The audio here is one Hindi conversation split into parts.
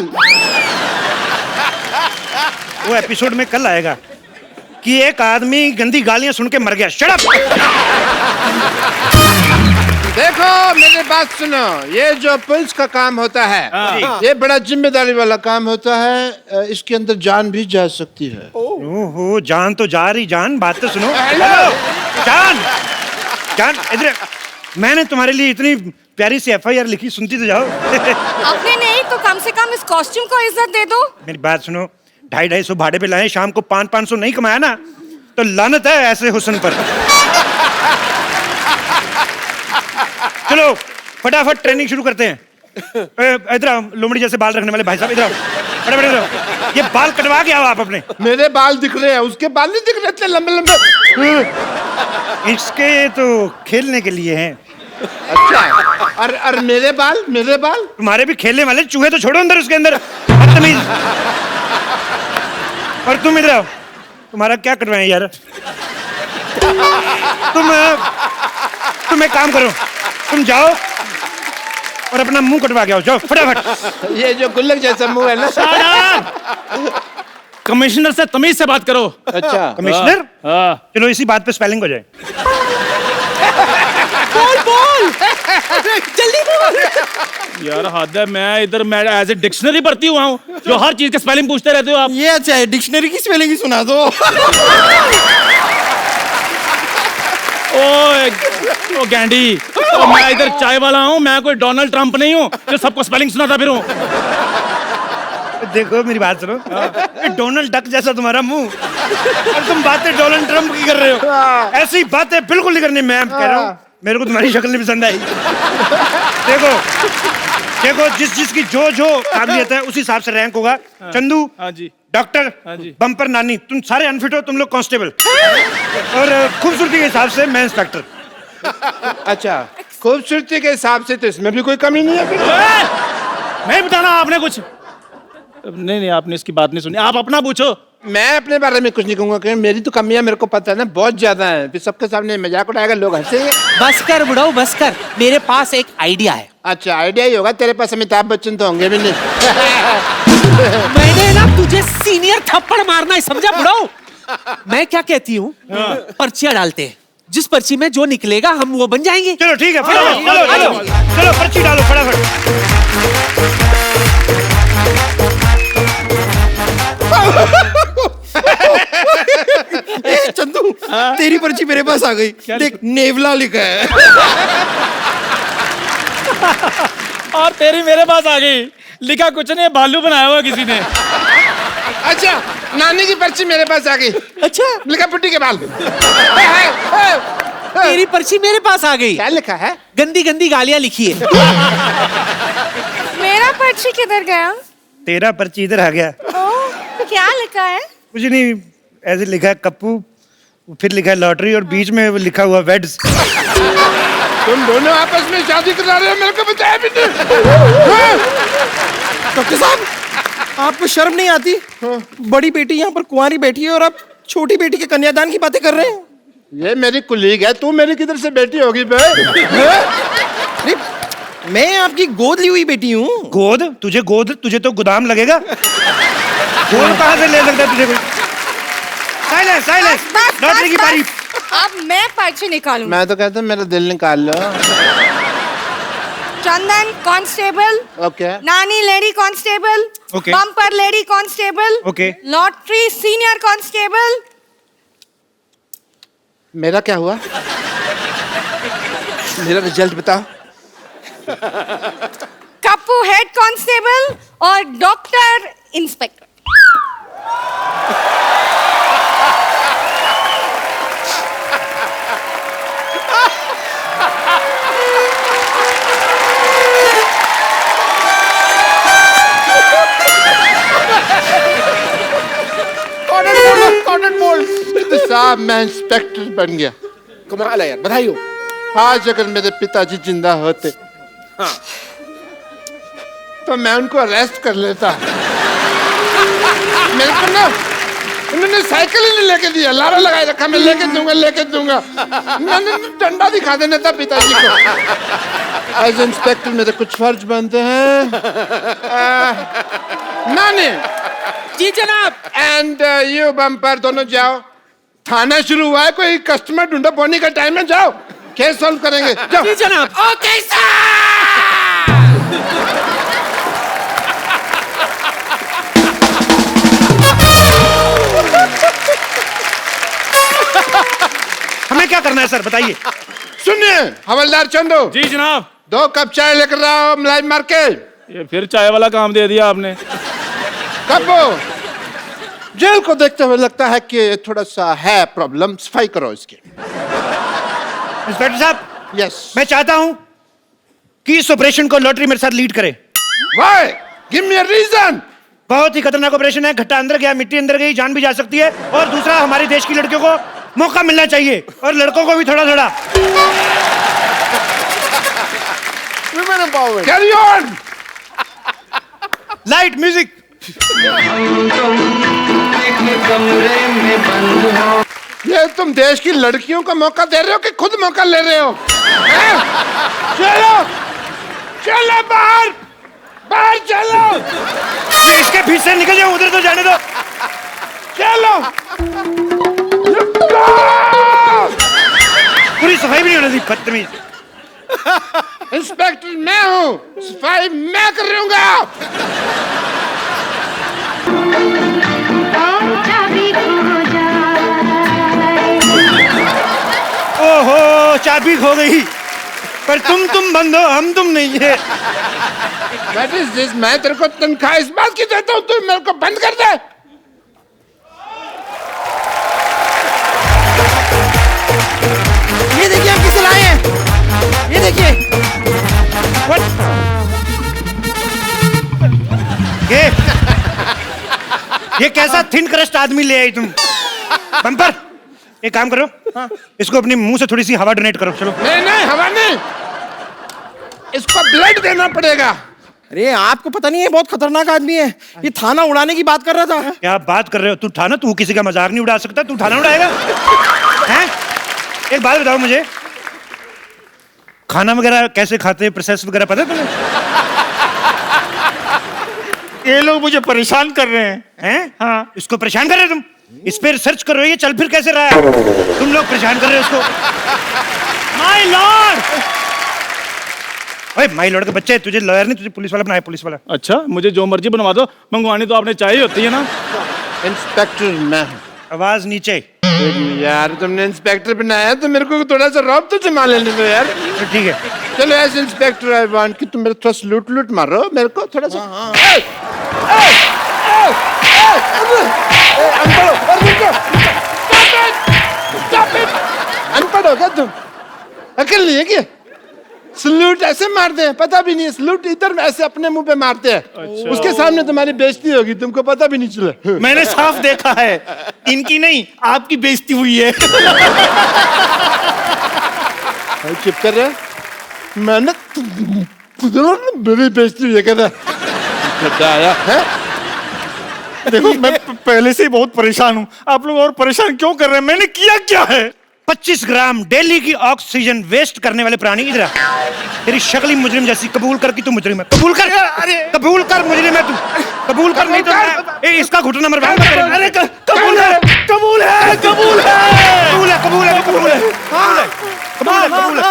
बाल। वो एपिसोड में कल आएगा कि एक आदमी गंदी गालियां सुन के मर गया। Shut up. देखो मेरी बात सुनो, ये जो पुलिस का काम होता है ये बड़ा जिम्मेदारी वाला काम होता है। इसके अंदर जान भी जा सकती है। ओहो, जान तो जा रही। जान, बात तो सुनो। हेलो जान, जान इधर। मैंने तुम्हारे लिए इतनी प्यारी सी FIR लिखी, सुनती तो जाओ। आपने नहीं तो कम से कम इस कॉस्ट्यूम को इज्जत दे दो। मेरी बात सुनो, 250-250 भाड़े पे लाए, शाम को 500-500 नहीं कमाया ना तो लानत है ऐसे हुस्न पर। चलो फटाफट ट्रेनिंग शुरू करते हैं। इधर आओ, लोमड़ी जैसे बाल रखने वाले भाई साहब, इधर आओ, फटाफट इधर आओ। ये बाल कटवा के आओ आप अपने। मेरे बाल दिख रहे हैं, उसके बाल नहीं दिख रहे इतने लंबे लंबे। इसके तो खेलने के लिए हैं। अच्छा, और मेरे बाल, मेरे बाल तुम्हारे भी खेलने वाले। चूहे तो छोड़ो अंदर, उसके अंदर बदतमीज। और तुम इधर आओ, तुम्हारा क्या कटवाएं यार। तुम एक काम करो, तुम जाओ और अपना मुंह कटवा के आओ, जाओ फटाफट। ये जो गुल्लक जैसा मुंह है ना। कमिश्नर से तमीज से बात करो। अच्छा कमिश्नर, चलो इसी बात पे स्पेलिंग हो जाए। बोल जल्दी बोल। यार हद है, मैं इधर मैं एज ए डिक्शनरी भर्ती हुआ हूँ जो हर चीज के स्पेलिंग पूछते रहते हो आप। ये अच्छा है, डिक्शनरी की स्पेलिंग ही सुना दो। ओ गैंडी, मैं इधर चाय वाला हूँ, मैं कोई डोनाल्ड ट्रंप नहीं हूँ जो सबको स्पेलिंग सुनाता फिरूं। देखो मेरी बात सुनो, ये डोनाल्ड डक जैसा तुम्हारा मुंह और तुम बातें डोनाल्ड ट्रंप की कर रहे हो। ऐसी बातें बिल्कुल नहीं करनी। मैं कह रहा हूँ, मेरे को तुम्हारी शक्ल नहीं पसंद आई। देखो देखो, जिसकी जो काबिलियत है उसी हिसाब से रैंक होगा। चंदू हाँ जी, डॉक्टर, हाँ जी, बम्पर नानी, तुम सारे अनफिट हो, तुम लोग कांस्टेबल, और खूबसूरती के हिसाब से मैं इंस्पेक्टर। अच्छा, खूबसूरती के हिसाब से तो इसमें भी कोई कमी नहीं है फिर। नहीं बताना आपने कुछ। नहीं, आपने इसकी बात नहीं सुनी, आप अपना पूछो। मैं अपने बारे में कुछ नहीं कहूंगा क्योंकि मेरी तो कमियां मेरे को पता है ना, बहुत ज्यादा है। फिर सबके सामने मजाक उड़ाएगा, लोग हंसेंगे। बस कर बुढ़ाओ, बस कर। मेरे पास एक आइडिया है। अच्छा, आइडिया ही होगा तेरे पास। अमिताभ बच्चन तो होंगे भी नहीं। मैंने ना तुझे सीनियर थप्पड़ मारना है, समझा बुढ़ाओ? मैं क्या कहती हूँ, पर्चियां डालते हैं, जिस पर्ची में जो निकलेगा हम वो बन जाएंगे। चलो ठीक है, फटाफट चलो पर्ची डालो फटाफट। चंदू, तेरी पर्ची मेरे पास आ गई। देख, नेवला लिखा है। और तेरी मेरे पास आ गई, लिखा कुछ नहीं, भालू बनाया हुआ किसी ने। अच्छा, नानी की पर्ची मेरे पास आ गई। अच्छा, लिखा पुट्टी के बाल। तेरी पर्ची मेरे पास आ गई। क्या लिखा है? गंदी गंदी गालियां लिखी है। मेरा पर्ची किधर गया? तेरा पर्ची इधर आ गया। ओह, क्या लिखा है? कुछ नहीं, ऐसे लिखा है कप्पू, फिर लिखा है लॉटरी, और बीच में लिखा हुआ वेड्स। तुम दोनों आपस में शादी करा रहे हो, मेरे को बताया भी नहीं। डॉक्टर साहब, आपको शर्म नहीं आती? बड़ी बेटी यहाँ पर कुंवारी बैठी है और आप छोटी बेटी के कन्यादान की बातें कर रहे हैं। ये मेरी कुलीग है, तू मेरी किधर से बेटी होगी बे? अरे, मैं आपकी गोद ली हुई बेटी हूँ। गोद? तुझे तो गोदाम लगेगा। गोद कहाँ से ले सकता है तुझे कोई? साइलेंस, लॉटरी की बारी। अब मैं पर्ची निकालूं। मैं तो कहता हूँ मेरा दिल निकाल लो। चंदन कांस्टेबल, ओके। नानी lady constable, okay. Bumper lady constable, okay. Lottery senior constable. मेरा क्या हुआ? मेरा रिजल्ट बताओ। कप्पू हेड कांस्टेबल और डॉक्टर इंस्पेक्टर। साहब, मैं इंस्पेक्टर बन गया। कमाल है यार, बधाई हो। आज अगर मेरे पिताजी जिंदा होते तो मैं उनको अरेस्ट कर लेता। मेरे को ना उन्होंने साइकिल ही नहीं लेके दिया, लारा लगाए रखा, मैं लेके दूंगा। मैंने डंडा दिखा देना था पिताजी को। एज इंस्पेक्टर मेरे कुछ फर्ज बनते हैं। नानी जी जनाब। एंड यू बम्पर दोनों जाओ, थाना शुरू हुआ है, कोई कस्टमर ढूंढो, बोनी का टाइम है, जाओ केस सॉल्व करेंगे, जाओ। जी जनाब। Okay sir. हमें क्या करना है सर, बताइए। सुनिए हवलदार चंदू, जी जनाब। 2 कप चाय लेकर आओ मलाई मार के। ये फिर चाय वाला काम दे दिया आपने। कब जेल को देखते हुए लगता है कि थोड़ा सा है प्रॉब्लम, सफाई करो इसकी। इंस्पेक्टर साहब, यस। मैं चाहता हूं कि इस ऑपरेशन को लॉटरी मेरे साथ लीड करे। Why? Give me a reason. बहुत ही खतरनाक ऑपरेशन है, घट्टा अंदर गया, मिट्टी अंदर गई, जान भी जा सकती है। और दूसरा, हमारे देश की लड़कियों को मौका मिलना चाहिए, और लड़कों को भी थोड़ा थोड़ा। Women empowerment. Carry on. Light music. ये तुम देश की लड़कियों को मौका दे रहे हो कि खुद मौका ले रहे हो? हैं? चलो चलो बाहर, बाहर चलो, इसके बीच से निकल जाओ, उधर तो जाने दो। चलो। पूरी सफाई भी नहीं होने दी, बदतमीज। इंस्पेक्टर मैं हूँ, सफाई मैं करूंगा। ओहो, चाबी खो गई, पर तुम बंद हो, हम तुम नहीं है। What is this? मैं तेरे को तनख्वाह इस बात की देता हूँ, तू मेरे को बंद कर दे। ये देखिए हम किसे लाए हैं, ये देखिए। What? ये कैसा थिन क्रस्ट आदमी ले आई तुम? बम्पर, एक काम करो, इसको अपने मुंह से थोड़ी सी हवा डोनेट करो, चलो। नहीं नहीं, हवा नहीं, इसको ब्लड देना पड़ेगा। अरे आपको पता नहीं है, बहुत खतरनाक आदमी है, ये थाना उड़ाने की बात कर रहा था। क्या बात कर रहे हो? तू थाना, तू किसी का मजाक नहीं उड़ा सकता, तू थाना उड़ाएगा? हैं? एक बात बताओ मुझे, खाना वगैरह कैसे खाते हैं, प्रोसेस वगैरह पता है तुम्हें? ये लोग मुझे परेशान कर रहे हैं। हैं? हाँ, इसको परेशान कर रहे हो तुम? इस पे रिसर्च कर रहे हो, ये चल फिर कैसे रहा है? तुम लोग परेशान कर रहे हो इसको। माय लॉर्ड, ओए माय लॉर्ड के बच्चे, तुझे लॉयर नहीं, तुझे पुलिस वाला बनाया, पुलिस वाला। अच्छा, मुझे जो मर्जी बनवा दो, मंगवानी तो आपने चाय ही होती है ना। इंस्पेक्टर मैं हूँ। आवाज नीचे। यार तुमने इंस्पेक्टर बनाया तो मेरे को थोड़ा सा रौब तो जमा लेने दो यार। ठीक है, चलो एज इंस्पेक्टर आई वांट कि तुम मेरे थोड़ा सा लूट मारो मेरे को थोड़ा सा। अनपढ़ हो क्या तुम? अकल नहीं है क्या? सलूट ऐसे मारते हैं, पता भी नहीं है। सलूट इधर ऐसे अपने मुंह पे मारते हैं। अच्छा। उसके सामने तुम्हारी बेइज्जती होगी, तुमको पता भी नहीं चला। मैंने साफ देखा है, इनकी नहीं आपकी बेइज्जती हुई है। चुप कर रहे, मैंने मेरी बेइज्जती हुई है कहता आया है। देखो मैं पहले से ही बहुत परेशान हूँ, आप लोग और परेशान क्यों कर रहे हैं? मैंने किया क्या है? 25 ग्राम डेली की ऑक्सीजन वेस्ट करने वाले प्राणी, इधर आ। तेरी शक्ल ही मुजरिम जैसी, कबूल कर कि तू मुजरिम है, कबूल कर। अरे कबूल कर, मुजरिम है तू, कबूल कर, नहीं तो मैं इसका घुटना मरवाऊंगा। अरे कबूल है, कबूल है, कबूल है, कबूल है, कबूल है, कबूल है, कबूल है, कबूल है।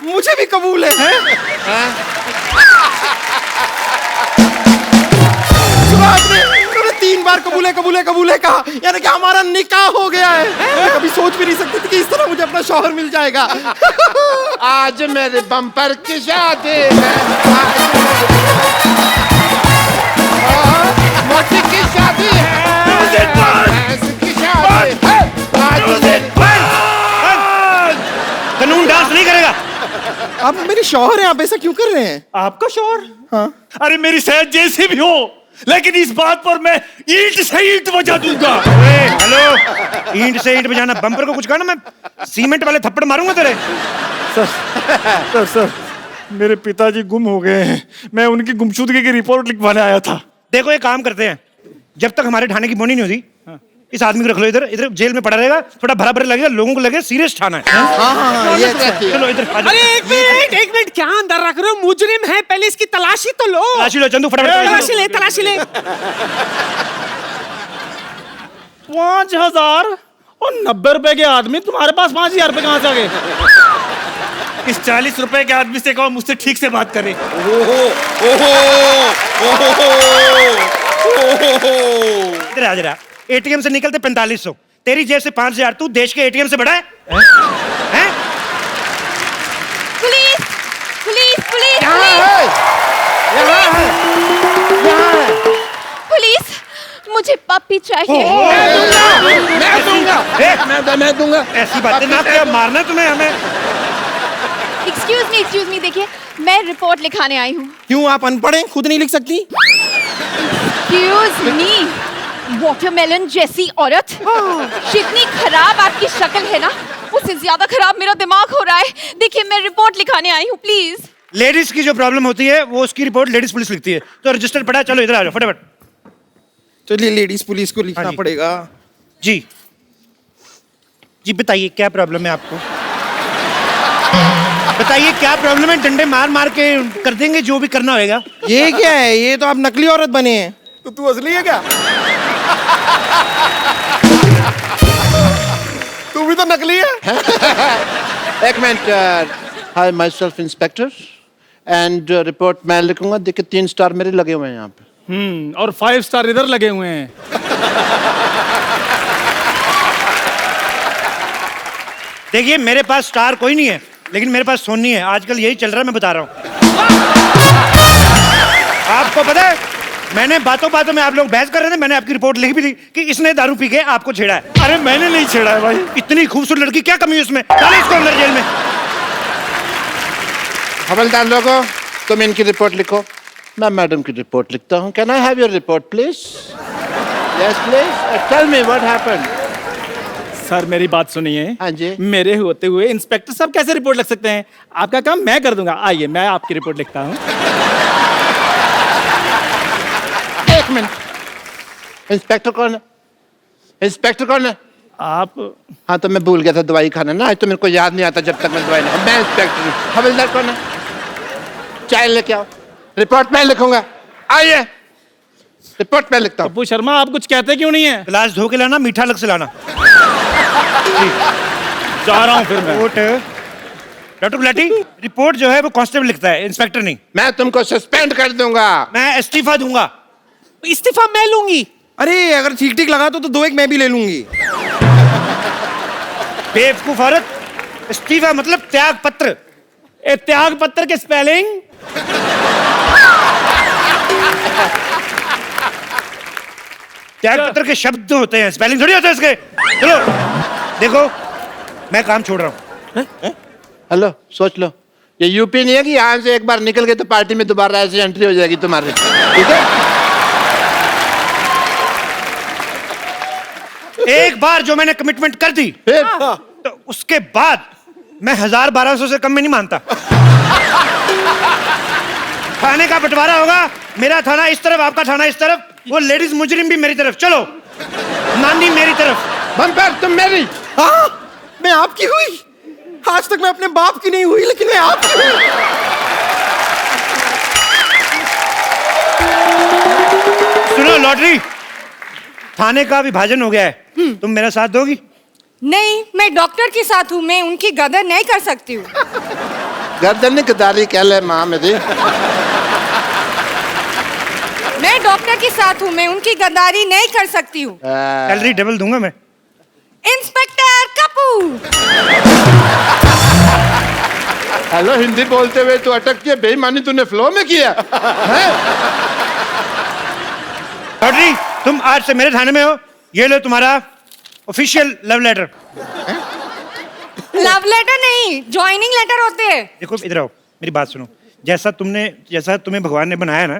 मुझे भी कबूल है। तुमने 3 बार कबूल है, कबूल है, कबूल है कहा, यानी कि हमारा निकाह हो गया है। मैं कभी सोच भी नहीं सकती थी कि इस तरह मुझे अपना शौहर मिल जाएगा। आज मेरे बम्पर की शादी है, मोटी की शादी है, भैंस की शादी है, आज कानून डांस नहीं करेगा। आप मेरी शौहर हैं, आप ऐसा क्यों कर रहे हैं? आपका शौहर? हाँ। अरे मेरी सेहत जैसी भी हो, लेकिन इस बात पर मैं ईंट से ईंट बजा दूंगा। हेलो, ईंट से ईंट बजाना, बम्पर को कुछ कहना, मैं सीमेंट वाले थप्पड़ मारूंगा तेरे। सर मेरे पिताजी गुम हो गए हैं, मैं उनकी गुमशुदगी की रिपोर्ट लिखवाने आया था। देखो एक काम करते हैं, जब तक हमारे थाने की बोनी नहीं होती, इस आदमी को रख लो इधर, इधर जेल में पड़ा रहेगा, थोड़ा भरा भरा लगेगा, लोगों को लगे सीरियस ठाना है। हाँ ये अच्छा है। चलो इधर आ जाओ। अरे एक मिनट क्या अंदर रख रहे हो? मुजरिम है, पहले इसकी तलाशी तो लो। तलाशी लो चंदू, फटाफट तलाशी ले। 5000 और 90 रुपए के आदमी, तुम्हारे पास 5000 रुपए कहाँ से आ गए? इस 40 रुपए के आदमी से कहो मुझसे ठीक से बात करे। इधर आ जरा। एटीएम से निकलते 4500, तेरी जेब से 5000, तू देश के एटीएम से बड़ा है? हैं? पुलिस पुलिस पुलिस पुलिस, मुझे पप्पी चाहिए। मैं दूंगा। ऐसी बातें ना क्या, मारना तुम्हें हमें। एक्सक्यूज मी, देखिए मैं रिपोर्ट लिखाने आई हूँ। क्यों, आप अनपढ़ हैं, खुद नहीं लिख सकती? एक्सक्यूज मी, वाटरमेलन जैसी औरत, जितनी खराब आपकी शक्ल है ना, उससे ज्यादा खराब मेरा दिमाग हो रहा है। देखिए मैं रिपोर्ट लिखाने आई हूँ, प्लीज। लेडीज की जो प्रॉब्लम होती है वो उसकी रिपोर्ट लेडीज पुलिस लिखती है, तो रजिस्टर पड़ा है, चलो इधर आ जाओ फटाफट। चलिए लेडीज पुलिस को लिखना हाँ जी। पड़ेगा। जी जी बताइए क्या प्रॉब्लम है आपको? बताइए क्या प्रॉब्लम है, डंडे मार मार के कर देंगे जो भी करना होगा। ये क्या है? ये तो आप नकली औरत बने हैं। तो तू असली है क्या? तू भी तो नकली है। एक minute. Hi my self inspector and report मैं लिखूंगा। देखिए 3 स्टार मेरे लगे हुए हैं यहाँ पे। और 5 स्टार इधर लगे हुए हैं। देखिए मेरे पास स्टार कोई नहीं है, लेकिन मेरे पास सोनी है। आजकल यही चल रहा है, मैं बता रहा हूँ। आपको पता है, मैंने बातों बातों में, आप लोग बहस कर रहे थे, मैंने आपकी रिपोर्ट लिख भी दी कि इसने दारू पी के आपको छेड़ा है। अरे मैंने नहीं छेड़ा है भाई। इतनी खूबसूरत लड़की, क्या कमी है उसमें? डालो इसको अंदर जेल में। हवलदार लोगों, तुम इनकी रिपोर्ट लिखो, मैं मैडम की रिपोर्ट लिखता हूँ। Can I have your report please? Yes please, tell me what happened. Sir मेरी बात सुनिए। हाँ जी। मेरे होते हुए इंस्पेक्टर साहब कैसे रिपोर्ट लिख सकते हैं? आपका काम मैं कर दूंगा। आइए मैं आपकी रिपोर्ट लिखता हूँ। एक मिनट, इंस्पेक्टर कौन है? इंस्पेक्टर कौन है? आप हाँ तो मैं भूल गया था दवाई खाना ना, आज तो मेरे को याद नहीं आता जब तक मैं दवाई नहीं। मैं इंस्पेक्टर हूँ। हवलदार कौन है? चाय लेके आओ, रिपोर्ट मैं लिखूंगा। आइए रिपोर्ट मैं लिखता हूँ। अप्पू शर्मा, आप कुछ कहते क्यों नहीं है? गिलास धो के लाना, मीठा अलग से लाना। जा रहा हूँ फिर मैं। रिपोर्ट डॉक्टर गुलाटी, रिपोर्ट जो है वो कांस्टेबल लिखता है, इंस्पेक्टर नहीं। मैं तुमको सस्पेंड कर दूंगा। मैं इस्तीफा दूंगा। इस्तीफा मैं लूंगी। अरे अगर ठीक ठीक लगा तो 2 एक मैं भी ले लूंगी। बेवकूफ औरत, इस्तीफा मतलब त्याग पत्र। ए, त्याग पत्र के स्पेलिंग? त्याग पत्र के शब्द होते हैं, स्पेलिंग थोड़ी होता है इसके। चलो देखो, मैं काम छोड़ रहा हूँ। हेलो, सोच लो, ये यूपी नहीं है कि यहाँ से एक बार निकल गए तो पार्टी में दोबारा ऐसे एंट्री हो जाएगी तुम्हारी। ठीक है? एक बार जो मैंने कमिटमेंट कर दी, फिर तो उसके बाद मैं 1000-1200 से कम में नहीं मानता। थाने का बंटवारा होगा, मेरा थाना इस तरफ, आपका थाना इस तरफ, वो लेडीज मुजरिम भी मेरी तरफ। चलो नानी मेरी तरफ। बम्पर तुम मेरी। हाँ, मैं आपकी हुई। आज तक मैं अपने बाप की नहीं हुई, लेकिन मैं आपकी हुई। सुनो लॉटरी, थाने का विभाजन हो गया है, तुम मेरा साथ दोगी? नहीं, मैं डॉक्टर के साथ हूँ, मैं उनकी गदर नहीं कर सकती हूँ। गर्दन गदारी कह ले माँ मेरी। मैं डॉक्टर के साथ हूँ, मैं उनकी गद्दारी नहीं कर सकती हूँ। सैलरी डबल दूंगा मैं। इंस्पेक्टर कपूर। हेलो, हिंदी बोलते हुए तो अटक के बेईमानी तूने फ्लो में किया है? लॉटरी, तुम आज से मेरे थाने में हो। ये लो तुम्हारा official love letter. Love letter नहीं, ज्वाइनिंग लेटर होते हैं। देखो इधर आओ, मेरी बात सुनो। जैसा तुम्हें भगवान ने बनाया ना,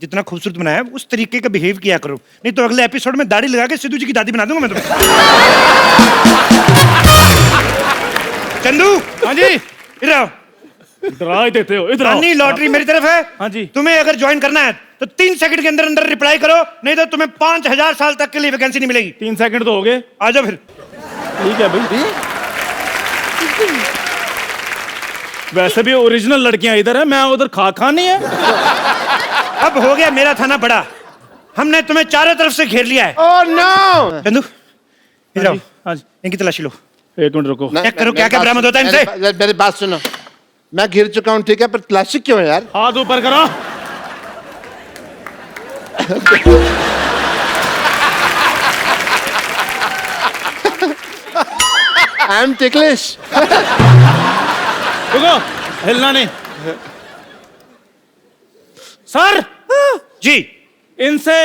जितना खूबसूरत बनाया, उस तरीके का बिहेव किया करो, नहीं तो अगले एपिसोड में दाढ़ी लगा के सिद्धू जी की दादी बना दूंगा मैं तुम्हें। चंदू, हाँ जी। इधर आओ। डरा ही देते हो, इधर आओ। नानी लॉटरी मेरी तरफ है। हाँ जी। तुम्हें अगर ज्वाइन करना है तो 3 सेकंड के अंदर अंदर रिप्लाई करो, नहीं तो तुम्हें 5000 साल तक के लिए वैकेंसी नहीं मिलेगी। 3 सेकंड तो हो गए। आ जाओ फिर। ठीक है भाई। वैसे भी ओरिजिनल लड़कियां इधर है, मैं उधर खा नहीं है। अब हो गया मेरा थाना बड़ा, हमने तुम्हें चारों तरफ से घेर लिया है। Oh no. चंदू इधर आओ, हाँ जी। इनकी तलाशी लो। 1 मिनट रुको। चेक करो क्या क्या बरामद होता है इनसे। मेरी बात सुनो, मैं घिर चुका हूँ ठीक है, पर तलाशी क्यों है यार? हाथ ऊपर करो। I am ticklish. रुको, हिलना नहीं। सर जी इनसे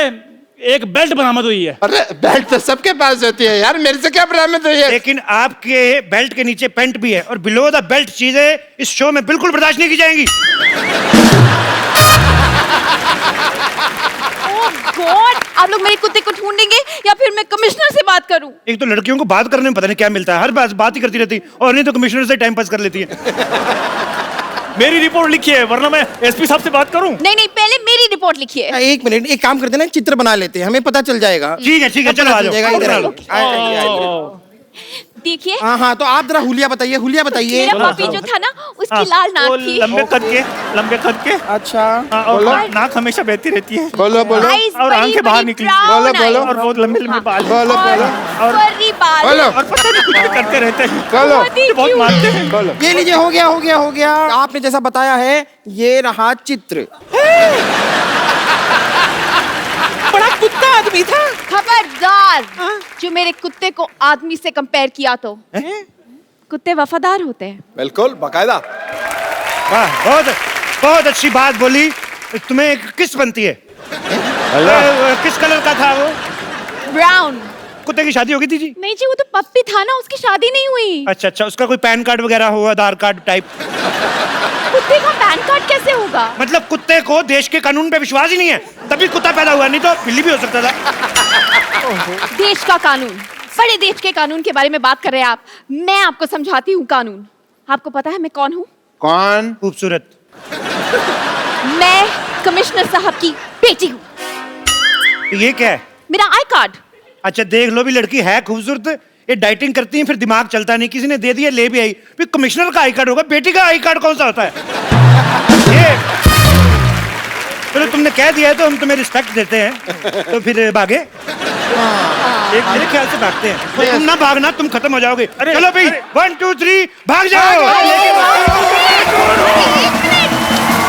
एक बेल्ट बरामद हुई है। अरे बेल्ट तो सबके पास होती है यार, मेरे से क्या बरामद हुई है? लेकिन आपके बेल्ट के नीचे पेंट भी है और बिलो द बेल्ट चीजें इस शो में बिल्कुल बर्दाश्त नहीं की जाएंगी। ओह गॉड, आप लोग मेरे कुत्ते को ढूंढेंगे या फिर मैं कमिश्नर से बात करूं? एक तो लड़कियों को बात करने में पता नहीं क्या मिलता है, हर बात ही करती रहती, और नहीं तो कमिश्नर से टाइम पास कर लेती है। मेरी रिपोर्ट लिखी है, वरना मैं एसपी साहब से बात करूं। नहीं नहीं, पहले मेरी रिपोर्ट लिखिए। 1 मिनट, एक काम करते हैं ना, चित्र बना लेते हैं, हमें पता चल जाएगा। ठीक है चलो आ चल जाओ। जाएगा, इधर आइए। ओके। आइए, आइए। देखिए, हाँ हाँ, तो आप जरा हुलिया बताइए, हुलिया बताइए। मेरा पपी जो था ना, उसकी लाल वो नाक थी। लंबे कद के। अच्छा, हाँ, और नाक हमेशा बहती रहती है। बोलो बोलो Eyes और बड़ी आंखें बाहर बड़ी निकली। brown बोलो, eyes। बोलो। और बहुत लंबे लंबे बाल। बोलो बोलो और furry बाल। बोलो और पता नहीं कुछ भी करते रहते हैं। बोलो बहुत ही बहुत cute। मारते हैं। बोलो। ये लीजिए, हो गया हो गया हो गया। आपने जैसा बताया है, ये रहा चित्र। बड़ा कुत्ता आदमी था। खबरदार, जो मेरे कुत्ते को आदमी से कंपेयर किया तो। कुत्ते वफादार होते हैं। बिल्कुल बाकायदा। वाह, बहुत अच्छी बात बोली। तुम्हें एक किस बनती है? किस कलर का था वो? ब्राउन। कुत्ते की शादी हो गई थी जी? नहीं जी, वो तो पप्पी था ना, उसकी शादी नहीं हुई। अच्छा, उसका कोई पैन कार्ड वगैरह हो, आधार कार्ड टाइप? कुत्ते का पैन कार्ड कैसे होगा? मतलब कुत्ते को देश के कानून पे विश्वास ही नहीं है, तभी कुत्ता पैदा हुआ, नहीं तो बिल्ली भी हो सकता था। देश का कानून, बड़े देश के कानून के बारे में बात कर रहे हैं आप। मैं आपको समझाती हूँ कानून। आपको पता है मैं कौन हूँ? कौन? खूबसूरत। मैं कमिश्नर साहब की बेटी हूँ। ये क्या है? मेरा आई कार्ड। अच्छा देख लो, भी लड़की है खूबसूरत, ये डाइटिंग करती है, फिर दिमाग चलता नहीं, किसी ने दे दिया, ले भी आई। फिर कमिश्नर का आई कार्ड होगा, बेटी का आई कार्ड कौन सा होता है? ये चलो तुमने कह दिया है तो हम तुम्हें रिस्पेक्ट देते हैं, तो फिर भागे। एक मेरे ख्याल से भागते हैं। तो तुम ना भागना, तुम खत्म हो जाओगे। चलो भाई, 1 2 3 भाग जाओ।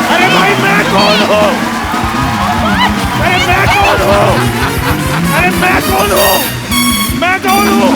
अरे भाई मैं कौन हूँ? अरे मैं कौन हूँ? अरे मैं कौन हूँ? मैं कौन हूँ?